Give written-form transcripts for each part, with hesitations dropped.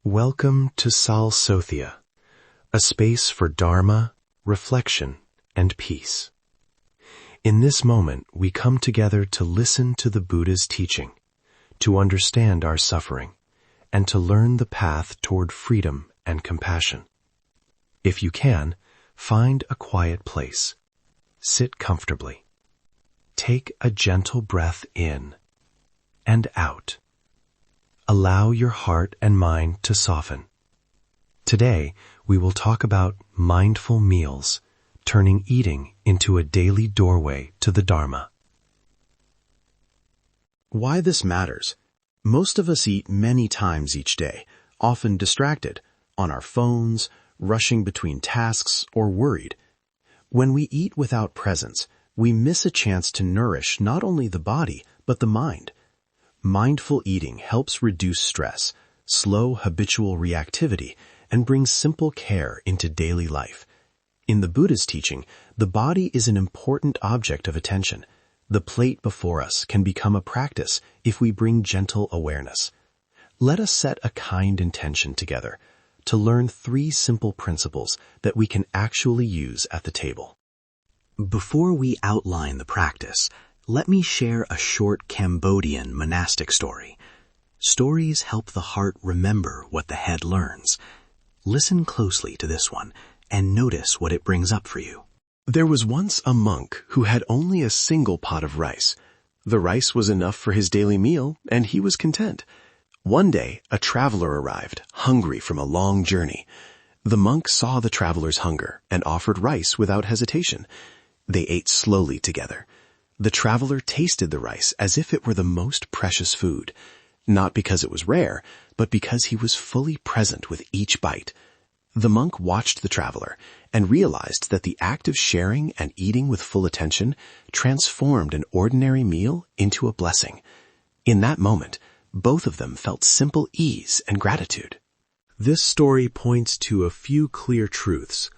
Welcome to Sal Sothea, a space for Dharma, reflection, and peace. In this moment, we come together to listen to the Buddha's teaching, to understand our suffering, and to learn the path toward freedom and compassion. If you can, find a quiet place. Sit comfortably. Take a gentle breath in and out. Allow your heart and mind to soften. Today, we will talk about mindful meals, turning eating into a daily doorway to the Dharma. Why this matters. Most of us eat many times each day, often distracted, on our phones, rushing between tasks, or worried. When we eat without presence, we miss a chance to nourish not only the body, but the mind. Mindful eating helps reduce stress, slow habitual reactivity, and bring simple care into daily life. In the Buddha's teaching, the body is an important object of attention. The plate before us can become a practice if we bring gentle awareness. Let us set a kind intention together to learn 3 simple principles that we can actually use at the table. Before we outline the practice, let me share a short Cambodian monastic story. Stories help the heart remember what the head learns. Listen closely to this one and notice what it brings up for you. There was once a monk who had only a single pot of rice. The rice was enough for his daily meal, and he was content. One day, a traveler arrived, hungry from a long journey. The monk saw the traveler's hunger and offered rice without hesitation. They ate slowly together. The traveler tasted the rice as if it were the most precious food, not because it was rare, but because he was fully present with each bite. The monk watched the traveler and realized that the act of sharing and eating with full attention transformed an ordinary meal into a blessing. In that moment, both of them felt simple ease and gratitude. This story points to a few clear truths.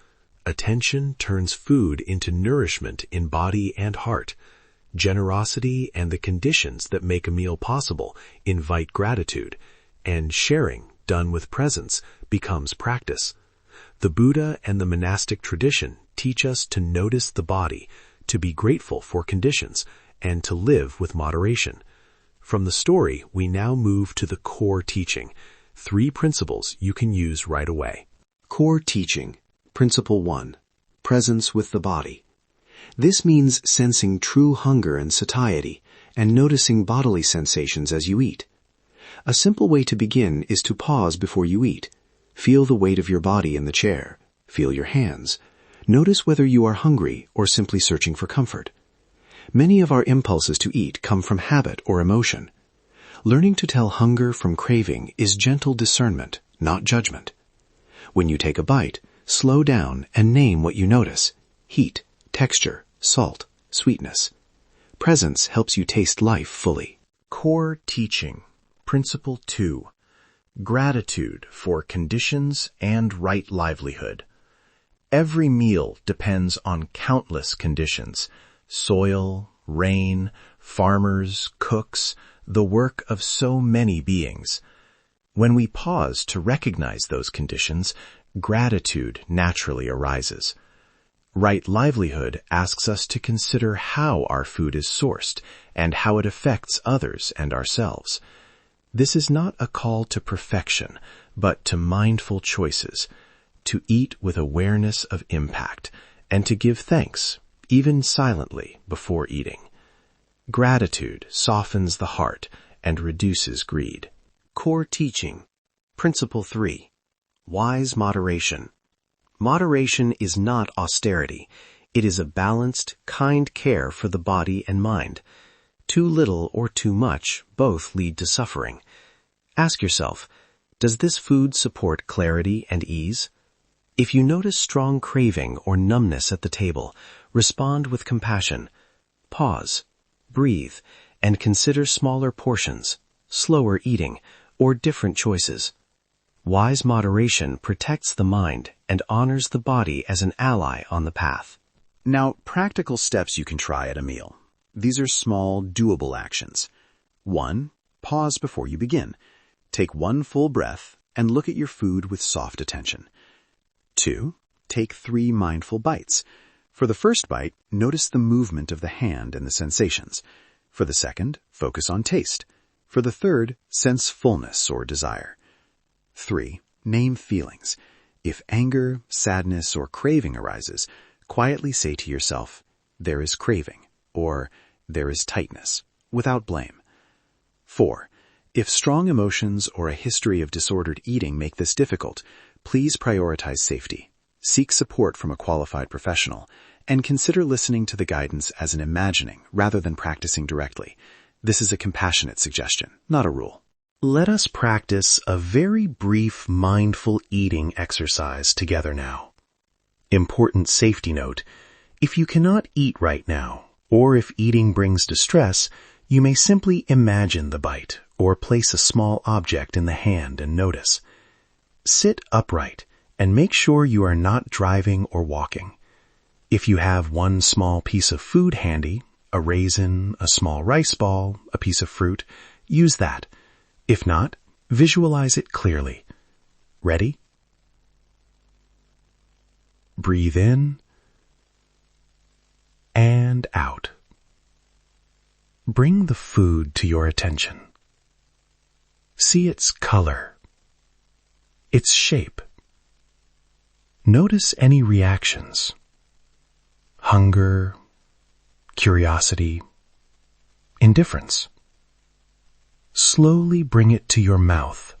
Attention turns food into nourishment in body and heart. Generosity and the conditions that make a meal possible invite gratitude, and sharing, done with presence, becomes practice. The Buddha and the monastic tradition teach us to notice the body, to be grateful for conditions, and to live with moderation. From the story, we now move to the core teaching, 3 principles you can use right away. Core teaching. Principle 1. Presence with the body. This means sensing true hunger and satiety, and noticing bodily sensations as you eat. A simple way to begin is to pause before you eat. Feel the weight of your body in the chair. Feel your hands. Notice whether you are hungry or simply searching for comfort. Many of our impulses to eat come from habit or emotion. Learning to tell hunger from craving is gentle discernment, not judgment. When you take a bite, slow down and name what you notice: heat, texture, salt, sweetness. Presence helps you taste life fully. Core teaching. Principle 2. Gratitude for conditions and right livelihood. Every meal depends on countless conditions: soil, rain, farmers, cooks, the work of so many beings. When we pause to recognize those conditions, gratitude naturally arises. Right livelihood asks us to consider how our food is sourced and how it affects others and ourselves. This is not a call to perfection, but to mindful choices, to eat with awareness of impact, and to give thanks, even silently, before eating. Gratitude softens the heart and reduces greed. Core teaching. Principle 3. Wise moderation. Moderation is not austerity. It is a balanced, kind care for the body and mind. Too little or too much both lead to suffering. Ask yourself, does this food support clarity and ease? If you notice strong craving or numbness at the table, respond with compassion. Pause, breathe, and consider smaller portions, slower eating, or different choices. Wise moderation protects the mind and honors the body as an ally on the path. Now, practical steps you can try at a meal. These are small, doable actions. 1. Pause before you begin. Take one full breath and look at your food with soft attention. 2. Take 3 mindful bites. For the first bite, notice the movement of the hand and the sensations. For the second, focus on taste. For the third, sense fullness or desire. 3. Name feelings. If anger, sadness, or craving arises, quietly say to yourself, "There is craving," or "There is tightness," without blame. 4. If strong emotions or a history of disordered eating make this difficult, please prioritize safety. Seek support from a qualified professional, and consider listening to the guidance as an imagining rather than practicing directly. This is a compassionate suggestion, not a rule. Let us practice a very brief mindful eating exercise together now. Important safety note: if you cannot eat right now, or if eating brings distress, you may simply imagine the bite or place a small object in the hand and notice. Sit upright and make sure you are not driving or walking. If you have one small piece of food handy, a raisin, a small rice ball, a piece of fruit, use that. If not, visualize it clearly. Ready? Breathe in and out. Bring the food to your attention. See its color, its shape. Notice any reactions: hunger, curiosity, indifference. Slowly bring it to your mouth.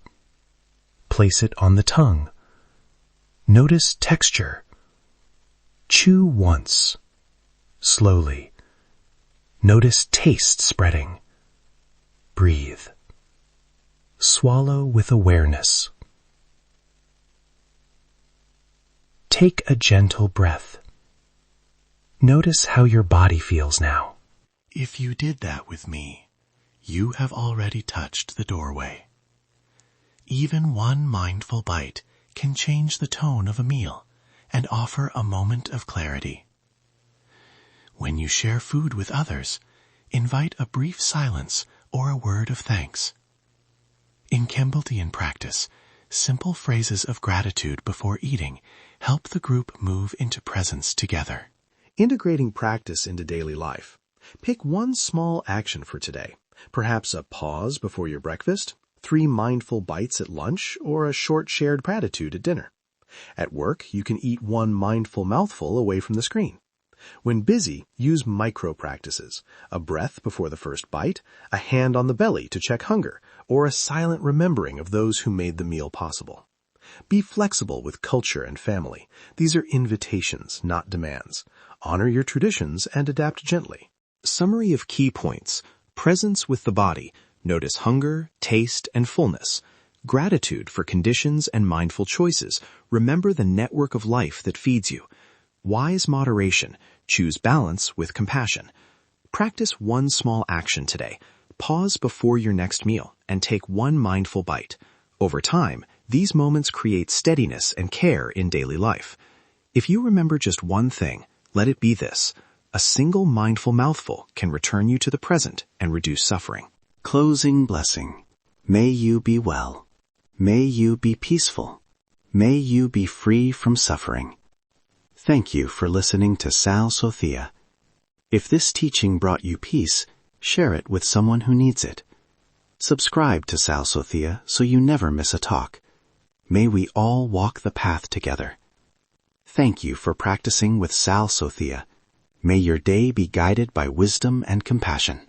Place it on the tongue. Notice texture. Chew once, slowly. Notice taste spreading. Breathe. Swallow with awareness. Take a gentle breath. Notice how your body feels now. If you did that with me, you have already touched the doorway. Even one mindful bite can change the tone of a meal and offer a moment of clarity. When you share food with others, invite a brief silence or a word of thanks. In Cambodian practice, simple phrases of gratitude before eating help the group move into presence together. Integrating practice into daily life. Pick one small action for today. Perhaps a pause before your breakfast, 3 mindful bites at lunch, or a short shared gratitude at dinner. At work, you can eat 1 mindful mouthful away from the screen. When busy, use micro-practices: a breath before the first bite, a hand on the belly to check hunger, or a silent remembering of those who made the meal possible. Be flexible with culture and family. These are invitations, not demands. Honor your traditions and adapt gently. Summary of key points: presence with the body. Notice hunger, taste, and fullness. Gratitude for conditions and mindful choices. Remember the network of life that feeds you. Wise moderation. Choose balance with compassion. Practice one small action today. Pause before your next meal and take 1 mindful bite. Over time, these moments create steadiness and care in daily life. If you remember just one thing, let it be this: a single mindful mouthful can return you to the present and reduce suffering. Closing blessing. May you be well. May you be peaceful. May you be free from suffering. Thank you for listening to Sal Sothea. If this teaching brought you peace, share it with someone who needs it. Subscribe to Sal Sothea so you never miss a talk. May we all walk the path together. Thank you for practicing with Sal Sothea. May your day be guided by wisdom and compassion.